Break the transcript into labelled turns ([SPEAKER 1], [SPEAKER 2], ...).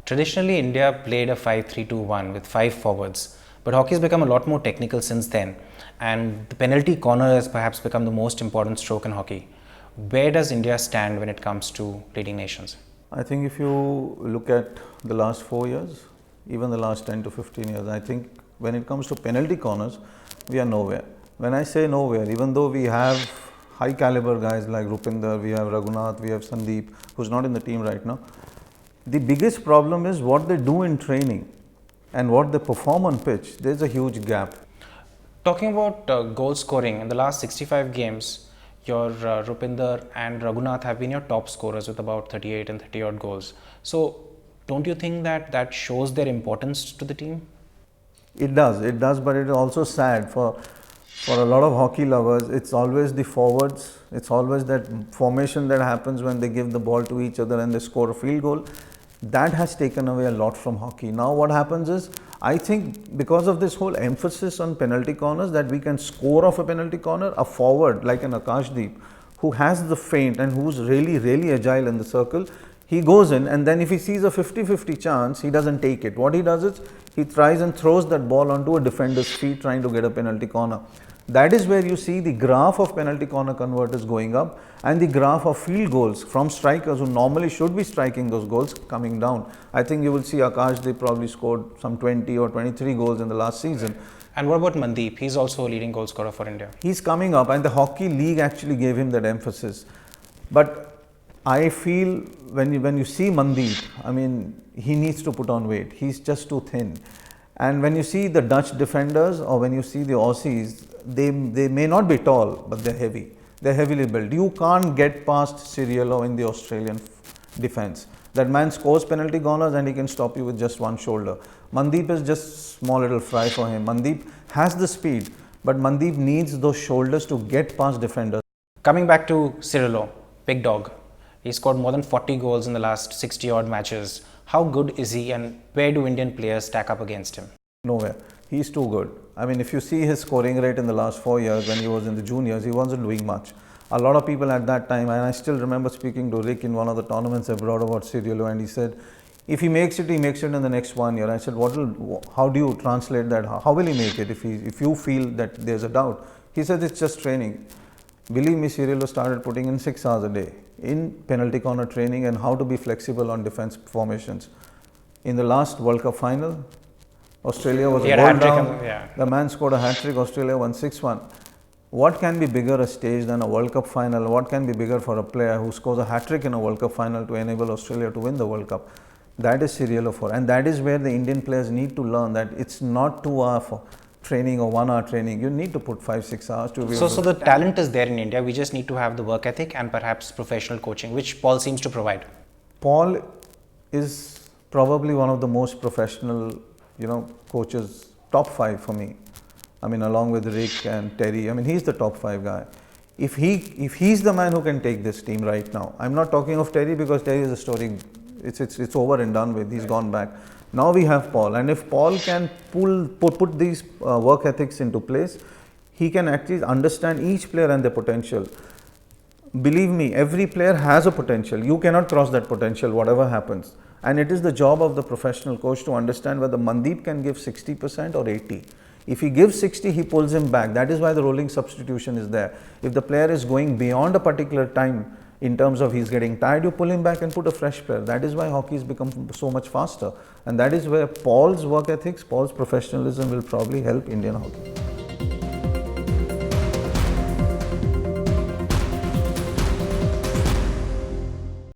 [SPEAKER 1] Traditionally, India played a 5-3-2-1 with 5 forwards, but hockey has become a lot more technical since then, and the penalty corner has perhaps become the most important stroke in hockey. Where does India stand when it comes to leading nations?
[SPEAKER 2] I think if you look at the last 4 years, even the last 10 to 15 years, I think when it comes to penalty corners, we are nowhere. When I say nowhere, even though we have high caliber guys like Rupinder, we have Raghunath, we have Sandeep, who's not in the team right now, the biggest problem is what they do in training and what they perform on pitch. There's a huge gap.
[SPEAKER 1] Talking about goal scoring, in the last 65 games, your Rupinder and Raghunath have been your top scorers with about 38 and 30 odd goals. So, don't you think that that shows their importance to the team?
[SPEAKER 2] It does, but it's also sad for a lot of hockey lovers. It's always the forwards, it's always that formation that happens when they give the ball to each other and they score a field goal. That has taken away a lot from hockey. Now what happens is, I think because of this whole emphasis on penalty corners, that we can score off a penalty corner, a forward like an Akashdeep, who has the feint and who's really agile in the circle, he goes in, and then if he sees a 50-50 chance, he doesn't take it. What he does is, he tries and throws that ball onto a defender's feet trying to get a penalty corner. That is where you see the graph of penalty corner converters going up and the graph of field goals from strikers who normally should be striking those goals coming down. I think you will see Akash, they probably scored some 20 or 23 goals in the last season.
[SPEAKER 1] And what about Mandeep? He's also a leading goal scorer for India.
[SPEAKER 2] He's coming up, and the Hockey League actually gave him that emphasis. But I feel when you see Mandeep, I mean, he needs to put on weight. He's just too thin. And when you see the Dutch defenders or when you see the Aussies, they may not be tall, but they're heavy. They're heavily built. You can't get past Ciriello in the Australian defense. That man scores penalty corners and he can stop you with just one shoulder. Mandeep is just small little fry for him. Mandeep has the speed, but Mandeep needs those shoulders to get past defenders.
[SPEAKER 1] Coming back to Ciriello, big dog. He scored more than 40 goals in the last 60 odd matches. How good is he, and where do Indian players stack up against him?
[SPEAKER 2] Nowhere. He's too good. I mean, if you see his scoring rate in the last 4 years when he was in the juniors, he wasn't doing much. A lot of people at that time, and I still remember speaking to Rick in one of the tournaments abroad about Ciriello, and he said, if he makes it, he makes it in the next 1 year. I said, how do you translate that? How will he make it if you feel that there's a doubt? He said, it's just training. Believe me, Ciriello started putting in 6 hours a day in penalty corner training and how to be flexible on defense formations. In the last World Cup final, Australia was a goal down. The man scored a hat-trick. Australia won 6-1. What can be bigger a stage than a World Cup final? What can be bigger for a player who scores a hat-trick in a World Cup final to enable Australia to win the World Cup? That is Ciriello for. And that is where the Indian players need to learn that it's not 2 hour for training or 1 hour training. You need to put 5-6 hours to be
[SPEAKER 1] So the talent is there in India. We just need to have the work ethic and perhaps professional coaching, which Paul seems to provide.
[SPEAKER 2] Paul is probably one of the most professional, coaches, top 5 for me. I mean, along with Rick and Terry, I mean, he's the top 5 guy. If he's the man who can take this team right now, I'm not talking of Terry because Terry is a story, it's over and done with, he's gone back. Now we have Paul, and if Paul can put these work ethics into place, he can actually understand each player and their potential. Believe me, every player has a potential. You cannot cross that potential, whatever happens. And it is the job of the professional coach to understand whether Mandeep can give 60% or 80%. If he gives 60, he pulls him back. That is why the rolling substitution is there. If the player is going beyond a particular time in terms of he's getting tired, you pull him back and put a fresh player. That is why hockey has become so much faster. And that is where Paul's work ethics, Paul's professionalism will probably help Indian hockey.